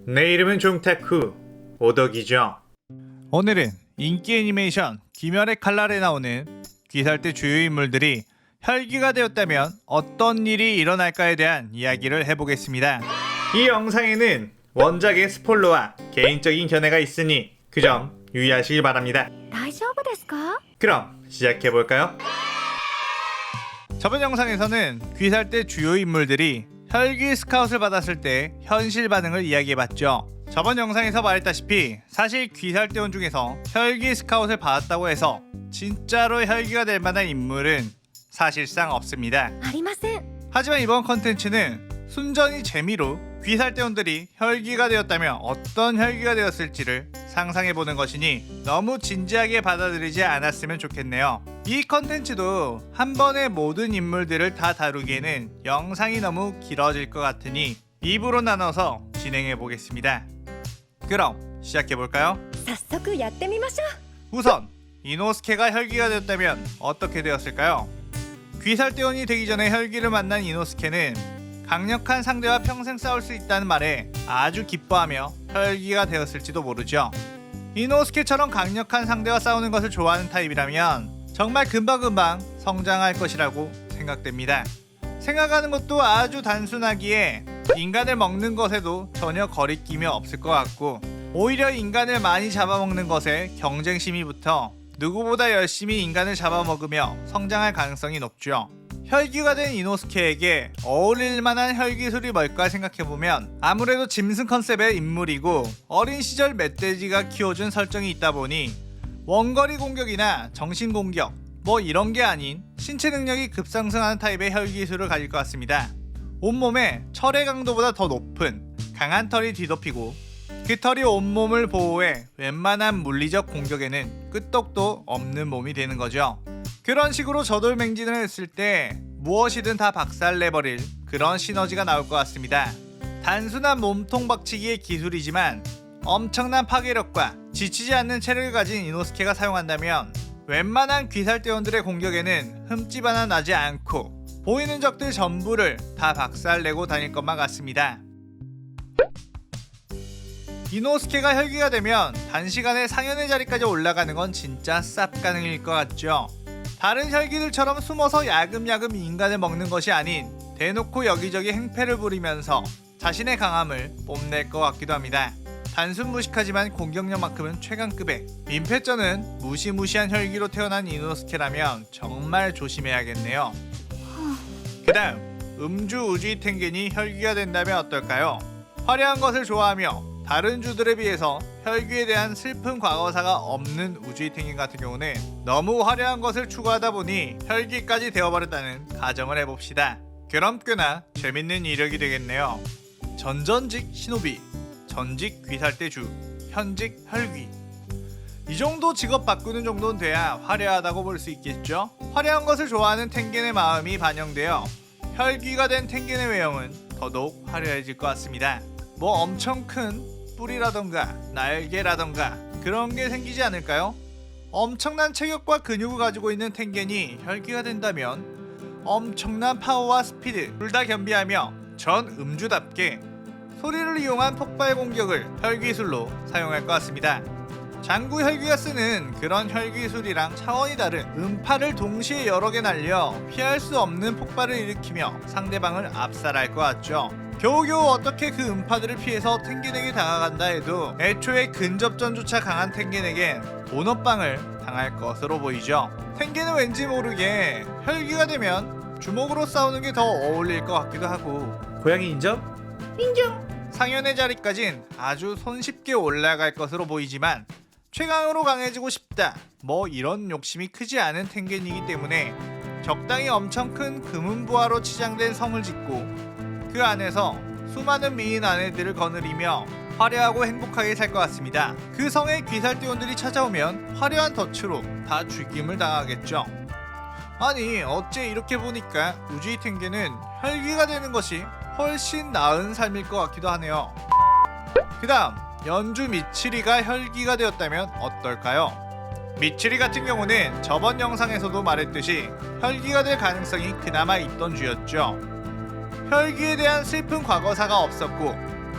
내 이름은 종타쿠 오덕이죠. 오늘은 인기 애니메이션 귀멸의 칼날에 나오는 귀살대 주요 인물들이 혈기가 되었다면 어떤 일이 일어날까에 대한 이야기를 해보겠습니다. 이 영상에는 원작의 스포일러와 개인적인 견해가 있으니 그 점 유의하시길 바랍니다. 大丈夫ですか? 그럼 시작해볼까요? 저번 영상에서는 귀살대 주요 인물들이 혈기 스카웃을 받았을 때 현실 반응을 이야기해봤죠. 저번 영상에서 말했다시피 사실 귀살대원 중에서 혈기 스카웃을 받았다고 해서 진짜로 혈기가 될 만한 인물은 사실상 없습니다. ありません. 하지만 이번 컨텐츠는 순전히 재미로 귀살대원들이 혈기가 되었다면 어떤 혈기가 되었을지를 상상해보는 것이니 너무 진지하게 받아들이지 않았으면 좋겠네요. 이 컨텐츠도 한 번에 모든 인물들을 다 다루기에는 영상이 너무 길어질 것 같으니 2부로 나눠서 진행해보겠습니다. 그럼 시작해볼까요? 早速やってみましょう. 우선 이노스케가 혈기가 되었다면 어떻게 되었을까요? 귀살대원이 되기 전에 혈기를 만난 이노스케는 강력한 상대와 평생 싸울 수 있다는 말에 아주 기뻐하며 혈기가 되었을지도 모르죠. 이노스케처럼 강력한 상대와 싸우는 것을 좋아하는 타입이라면 정말 금방금방 성장할 것이라고 생각됩니다. 생각하는 것도 아주 단순하기에 인간을 먹는 것에도 전혀 거리낌이 없을 것 같고 오히려 인간을 많이 잡아먹는 것에 경쟁심이 붙어 누구보다 열심히 인간을 잡아먹으며 성장할 가능성이 높죠. 혈기가 된 이노스케에게 어울릴 만한 혈기술이 뭘까 생각해보면 아무래도 짐승 컨셉의 인물이고 어린 시절 멧돼지가 키워준 설정이 있다 보니 원거리 공격이나 정신 공격 뭐 이런 게 아닌 신체 능력이 급상승하는 타입의 혈기술을 가질 것 같습니다. 온몸에 철의 강도보다 더 높은 강한 털이 뒤덮이고 그 털이 온몸을 보호해 웬만한 물리적 공격에는 끄떡도 없는 몸이 되는 거죠. 그런 식으로 저돌맹진을 했을 때 무엇이든 다 박살내버릴 그런 시너지가 나올 것 같습니다. 단순한 몸통 박치기의 기술이지만 엄청난 파괴력과 지치지 않는 체력을 가진 이노스케가 사용한다면 웬만한 귀살대원들의 공격에는 흠집 하나 나지 않고 보이는 적들 전부를 다 박살내고 다닐 것만 같습니다. 이노스케가 혈기가 되면 단시간에 상현의 자리까지 올라가는 건 진짜 쌉가능일 것 같죠. 다른 혈기들처럼 숨어서 야금야금 인간을 먹는 것이 아닌 대놓고 여기저기 행패를 부리면서 자신의 강함을 뽐낼 것 같기도 합니다. 단순 무식하지만 공격력만큼은 최강급의 민폐쩌는 무시무시한 혈기로 태어난 이노스케라면 정말 조심해야겠네요. 그 다음 음주 우주이 텐겐이 혈기가 된다면 어떨까요? 화려한 것을 좋아하며 다른 주들에 비해서 혈기에 대한 슬픈 과거사가 없는 우주이 텐겐 같은 경우는 너무 화려한 것을 추구하다 보니 혈기까지 되어버렸다는 가정을 해봅시다. 그럼 꽤나 재밌는 이력이 되겠네요. 전직 시노비, 전직 귀살대주, 현직 혈귀. 이 정도 직업 바꾸는 정도는 돼야 화려하다고 볼 수 있겠죠? 화려한 것을 좋아하는 텐겐의 마음이 반영되어 혈귀가 된 텐겐의 외형은 더더욱 화려해질 것 같습니다. 뭐 엄청 큰 뿔이라던가 날개라던가 그런 게 생기지 않을까요? 엄청난 체격과 근육을 가지고 있는 텐겐이 혈기가 된다면 엄청난 파워와 스피드 둘 다 겸비하며 전 음주답게 소리를 이용한 폭발 공격을 혈기술로 사용할 것 같습니다. 장구 혈기가 쓰는 그런 혈기술이랑 차원이 다른 음파를 동시에 여러 개 날려 피할 수 없는 폭발을 일으키며 상대방을 압살할 것 같죠. 겨우겨우 어떻게 그 음파들을 피해서 텐겐에게 다가간다 해도 애초에 근접전조차 강한 텐겐에겐 도넛방을 당할 것으로 보이죠. 텐겐은 왠지 모르게 혈기가 되면 주먹으로 싸우는 게 더 어울릴 것 같기도 하고 고양이 인정? 상현의 자리까진 아주 손쉽게 올라갈 것으로 보이지만 최강으로 강해지고 싶다 뭐 이런 욕심이 크지 않은 텐겐이기 때문에 적당히 엄청 큰 금은부화로 치장된 성을 짓고 그 안에서 수많은 미인 아내들을 거느리며 화려하고 행복하게 살 것 같습니다. 그 성에 귀살대원들이 찾아오면 화려한 덫으로 다 죽임을 당하겠죠. 아니 어째 이렇게 보니까 우주이 텐겐은 혈기가 되는 것이 훨씬 나은 삶일 것 같기도 하네요. 그 다음 연주 미치리가 혈기가 되었다면 어떨까요? 미치리 같은 경우는 저번 영상에서도 말했듯이 혈기가 될 가능성이 그나마 있던 주였죠. 혈기에 대한 슬픈 과거사가 없었고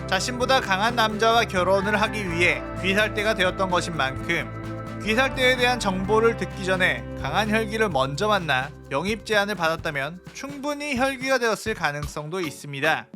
자신보다 강한 남자와 결혼을 하기 위해 귀살대가 되었던 것인 만큼 귀살대에 대한 정보를 듣기 전에 강한 혈기를 먼저 만나 영입 제안을 받았다면 충분히 혈기가 되었을 가능성도 있습니다.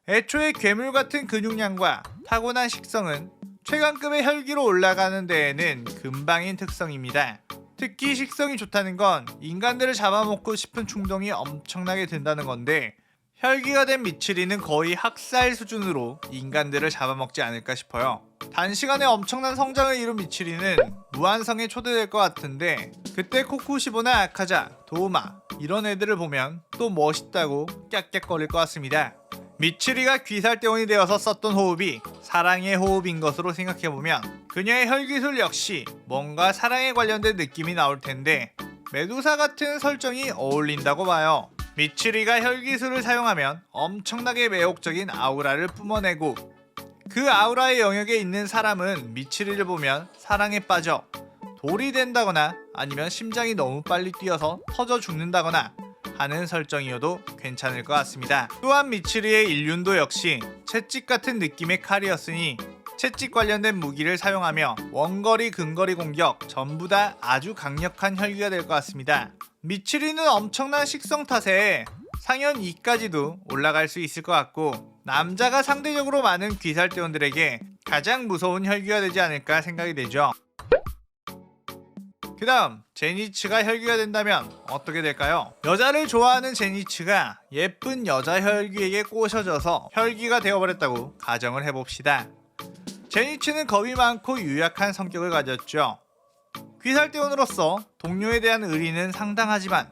애초에 괴물 같은 근육량과 타고난 식성은 최강급의 혈기로 올라가는 데에는 금방인 특성입니다. 특히 식성이 좋다는 건 인간들을 잡아먹고 싶은 충동이 엄청나게 든다는 건데 혈기가 된 미츠리는 거의 학살 수준으로 인간들을 잡아먹지 않을까 싶어요. 단시간에 엄청난 성장을 이룬 미츠리는 무한성에 초대될 것 같은데 그때 코쿠시보나 아카자, 도우마 이런 애들을 보면 또 멋있다고 깍깍거릴 것 같습니다. 미츠리가 귀살대원이 되어서 썼던 호흡이 사랑의 호흡인 것으로 생각해보면 그녀의 혈기술 역시 뭔가 사랑에 관련된 느낌이 나올 텐데 메두사 같은 설정이 어울린다고 봐요. 미츠리가 혈기술을 사용하면 엄청나게 매혹적인 아우라를 뿜어내고 그 아우라의 영역에 있는 사람은 미츠리를 보면 사랑에 빠져 돌이 된다거나 아니면 심장이 너무 빨리 뛰어서 터져 죽는다거나 하는 설정이어도 괜찮을 것 같습니다. 또한 미츠리의 일륜도 역시 채찍 같은 느낌의 칼이었으니 채찍 관련된 무기를 사용하며 원거리, 근거리 공격 전부 다 아주 강력한 혈기가 될 것 같습니다. 미츠리는 엄청난 식성 탓에 상현 2까지도 올라갈 수 있을 것 같고 남자가 상대적으로 많은 귀살대원들에게 가장 무서운 혈기가 되지 않을까 생각이 되죠. 그 다음 제니츠가 혈기가 된다면 어떻게 될까요? 여자를 좋아하는 제니츠가 예쁜 여자 혈기에게 꼬셔져서 혈기가 되어버렸다고 가정을 해봅시다. 제니츠는 겁이 많고 유약한 성격을 가졌죠. 귀살대원으로서 동료에 대한 의리는 상당하지만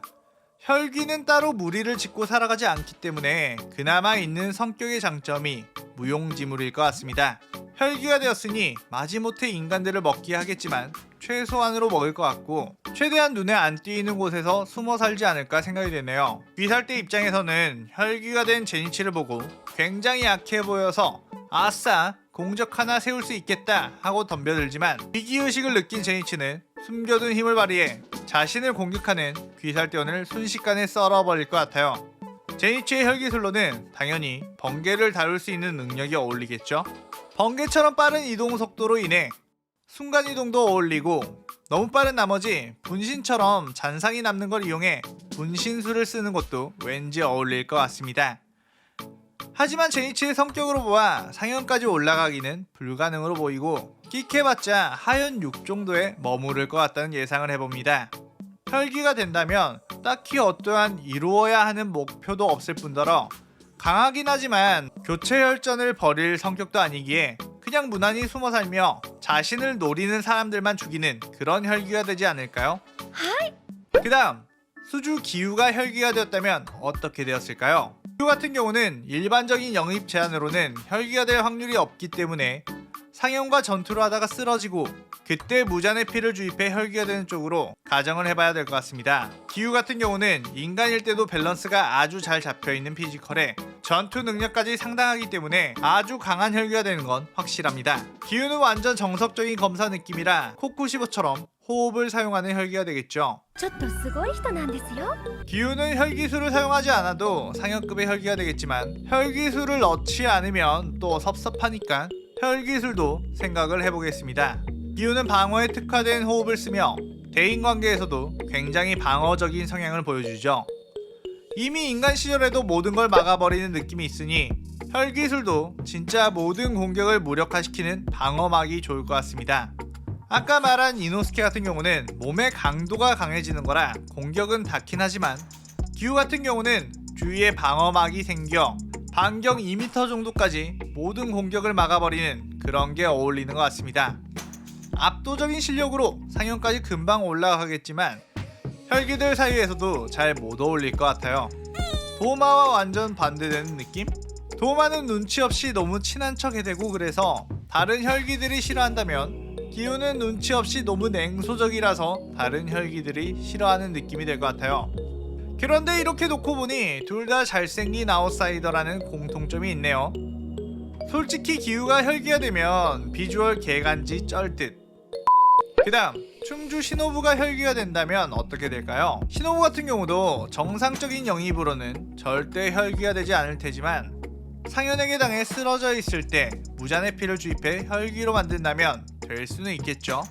혈기는 따로 무리를 짓고 살아가지 않기 때문에 그나마 있는 성격의 장점이 무용지물일 것 같습니다. 혈기가 되었으니 마지못해 인간들을 먹게 하겠지만 최소한으로 먹을 것 같고 최대한 눈에 안 띄이는 곳에서 숨어 살지 않을까 생각이 되네요. 귀살대 입장에서는 혈기가 된 제니치를 보고 굉장히 약해 보여서 아싸 공적 하나 세울 수 있겠다 하고 덤벼들지만 위기의식을 느낀 제니치는 숨겨둔 힘을 발휘해 자신을 공격하는 귀살대원을 순식간에 썰어버릴 것 같아요. 제니치의 혈기술로는 당연히 번개를 다룰 수 있는 능력이 어울리겠죠. 번개처럼 빠른 이동 속도로 인해 순간이동도 어울리고 너무 빠른 나머지 분신처럼 잔상이 남는 걸 이용해 분신술을 쓰는 것도 왠지 어울릴 것 같습니다. 하지만 제니치의 성격으로 보아 상현까지 올라가기는 불가능으로 보이고 끽해봤자 하연 6 정도에 머무를 것 같다는 예상을 해봅니다. 혈기가 된다면 딱히 어떠한 이루어야 하는 목표도 없을 뿐더러 강하긴 하지만 교체 혈전을 벌일 성격도 아니기에 그냥 무난히 숨어 살며 자신을 노리는 사람들만 죽이는 그런 혈기가 되지 않을까요? 그 다음 수주 기우가 혈기가 되었다면 어떻게 되었을까요? 기우 같은 경우는 일반적인 영입 제한으로는 혈기가 될 확률이 없기 때문에 상현과 전투를 하다가 쓰러지고 그때 무잔의 피를 주입해 혈기가 되는 쪽으로 가정을 해봐야 될 것 같습니다. 기우 같은 경우는 인간일 때도 밸런스가 아주 잘 잡혀있는 피지컬에 전투 능력까지 상당하기 때문에 아주 강한 혈기가 되는 건 확실합니다. 기우는 완전 정석적인 검사 느낌이라 코쿠시보처럼 호흡을 사용하는 혈기가 되겠죠. ちょっとすごい人なんですよ 기우는 혈기술을 사용하지 않아도 상현급의 혈기가 되겠지만 혈기술을 넣지 않으면 또 섭섭하니까 혈기술도 생각을 해보겠습니다. 기우는 방어에 특화된 호흡을 쓰며 대인관계에서도 굉장히 방어적인 성향을 보여주죠. 이미 인간 시절에도 모든 걸 막아버리는 느낌이 있으니 혈기술도 진짜 모든 공격을 무력화시키는 방어막이 좋을 것 같습니다. 아까 말한 이노스케 같은 경우는 몸의 강도가 강해지는 거라 공격은 닿긴 하지만 기우 같은 경우는 주위에 방어막이 생겨 반경 2m 정도까지 모든 공격을 막아버리는 그런 게 어울리는 것 같습니다. 압도적인 실력으로 상현까지 금방 올라가겠지만 혈기들 사이에서도 잘 못 어울릴 것 같아요. 도마와 완전 반대되는 느낌? 도마는 눈치 없이 너무 친한 척 해대고 그래서 다른 혈기들이 싫어한다면 기우는 눈치 없이 너무 냉소적이라서 다른 혈기들이 싫어하는 느낌이 될 것 같아요. 그런데 이렇게 놓고 보니 둘 다 잘생긴 아웃사이더라는 공통점이 있네요. 솔직히 기우가 혈기가 되면 비주얼 개간지 쩔듯. 그 다음 충주 시노부가 혈기가 된다면 어떻게 될까요? 시노부 같은 경우도 정상적인 영입으로는 절대 혈기가 되지 않을 테지만 상현에게 당해 쓰러져 있을 때 무잔의 피를 주입해 혈기로 만든다면 될 수는 있겠죠.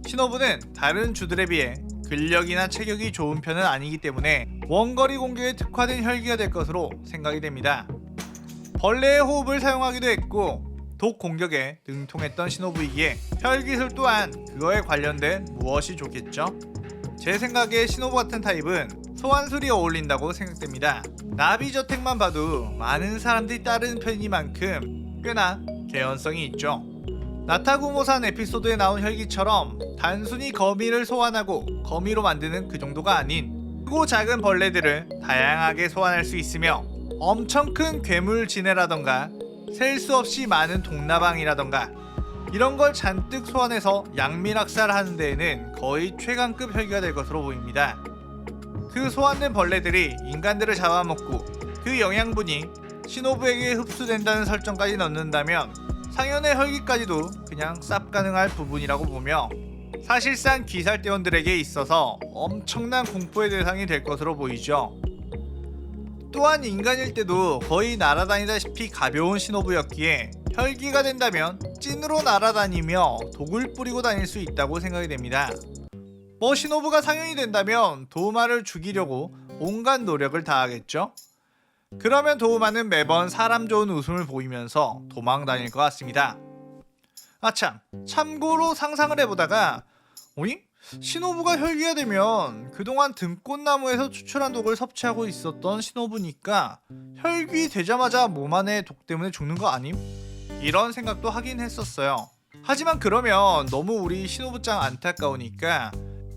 시노부는 다른 주들에 비해 근력이나 체격이 좋은 편은 아니기 때문에 원거리 공격에 특화된 혈기가 될 것으로 생각이 됩니다. 벌레의 호흡을 사용하기도 했고 독 공격에 능통했던 시노부이기에 혈기술 또한 그거에 관련된 무엇이 좋겠죠? 제 생각에 시노부 같은 타입은 소환술이 어울린다고 생각됩니다. 나비 저택만 봐도 많은 사람들이 따르는 편이니만큼 꽤나 개연성이 있죠. 나타구모산 에피소드에 나온 혈기처럼 단순히 거미를 소환하고 거미로 만드는 그 정도가 아닌 크고 작은 벌레들을 다양하게 소환할 수 있으며 엄청 큰 괴물 지네라던가 셀 수 없이 많은 동나방이라던가 이런 걸 잔뜩 소환해서 양밀학살하는 데에는 거의 최강급 혈기가 될 것으로 보입니다. 그 소환된 벌레들이 인간들을 잡아먹고 그 영양분이 시노부에게 흡수된다는 설정까지 넣는다면 상현의 혈기까지도 그냥 쌉 가능할 부분이라고 보며 사실상 귀살대원들에게 있어서 엄청난 공포의 대상이 될 것으로 보이죠. 또한 인간일 때도 거의 날아다니다시피 가벼운 시노부였기에 혈기가 된다면 찐으로 날아다니며 독을 뿌리고 다닐 수 있다고 생각이 됩니다. 뭐 시노부가 상현이 된다면 도우마를 죽이려고 온갖 노력을 다하겠죠? 그러면 도우마는 매번 사람 좋은 웃음을 보이면서 도망 다닐 것 같습니다. 참고로 상상을 해보다가 오잉? 시노부가 혈기가 되면 그동안 등꽃나무에서 추출한 독을 섭취하고 있었던 시노부니까 혈기 되자마자 몸 안에 독 때문에 죽는 거 아님? 이런 생각도 하긴 했었어요. 하지만 그러면 너무 우리 시노부짱 안타까우니까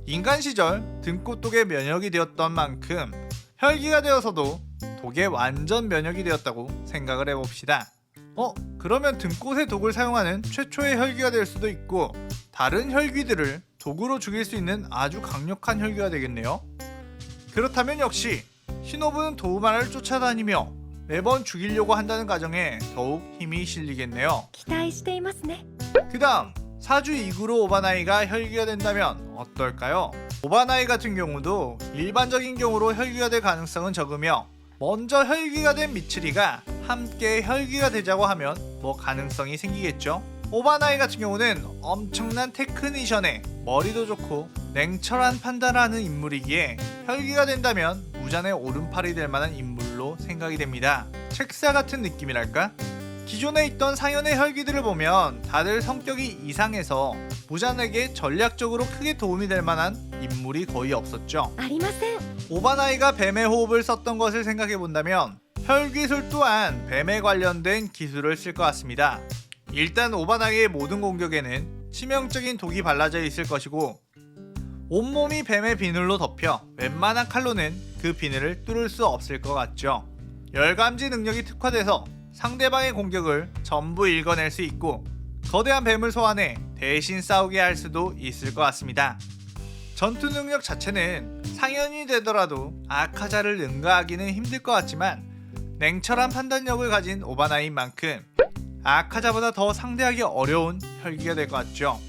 인간 시절 등꽃독에 면역이 되었던 만큼 혈기가 되어서도 독에 완전 면역이 되었다고 생각을 해봅시다. 그러면 등꽃의 독을 사용하는 최초의 혈기가 될 수도 있고 다른 혈기들을 독으로 죽일 수 있는 아주 강력한 혈기가 되겠네요. 그렇다면 역시 시노부는 도우마를 쫓아다니며 매번 죽이려고 한다는 가정에 더욱 힘이 실리겠네요. 期待していますね。 그 다음 사주 이구로 오바나이가 혈기가 된다면 어떨까요? 오바나이 같은 경우도 일반적인 경우로 혈기가 될 가능성은 적으며 먼저 혈기가 된 미츠리가 함께 혈기가 되자고 하면 뭐 가능성이 생기겠죠. 오바나이 같은 경우는 엄청난 테크니션에 머리도 좋고 냉철한 판단을 하는 인물이기에 혈기가 된다면 무잔의 오른팔이 될 만한 인물로 생각이 됩니다. 책사 같은 느낌이랄까? 기존에 있던 상현의 혈기들을 보면 다들 성격이 이상해서 무잔에게 전략적으로 크게 도움이 될 만한 인물이 거의 없었죠. ありません。 오바나이가 뱀의 호흡을 썼던 것을 생각해 본다면 혈기술 또한 뱀에 관련된 기술을 쓸 것 같습니다. 일단 오바나이의 모든 공격에는 치명적인 독이 발라져 있을 것이고 온몸이 뱀의 비늘로 덮여 웬만한 칼로는 그 비늘을 뚫을 수 없을 것 같죠. 열감지 능력이 특화돼서 상대방의 공격을 전부 읽어낼 수 있고 거대한 뱀을 소환해 대신 싸우게 할 수도 있을 것 같습니다. 전투 능력 자체는 상현이 되더라도 아카자를 능가하기는 힘들 것 같지만 냉철한 판단력을 가진 오바나이인 만큼 아카자보다 더 상대하기 어려운 혈기가 될 것 같죠.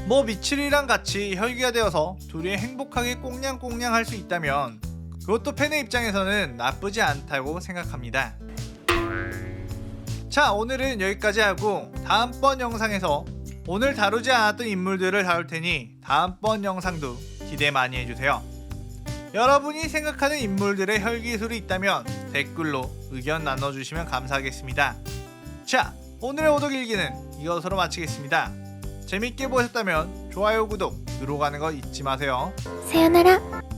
뭐 미츠리랑 같이 혈기가 되어서 둘이 행복하게 꽁냥꽁냥 할 수 있다면 그것도 팬의 입장에서는 나쁘지 않다고 생각합니다. 자, 오늘은 여기까지 하고 다음번 영상에서 오늘 다루지 않았던 인물들을 다룰 테니 다음번 영상도 기대 많이 해주세요. 여러분이 생각하는 인물들의 혈기술이 있다면 댓글로 의견 나눠주시면 감사하겠습니다. 자, 오늘의 오독일기는 이것으로 마치겠습니다. 재밌게 보셨다면 좋아요, 구독 누르고 가는 거 잊지 마세요. さよなら。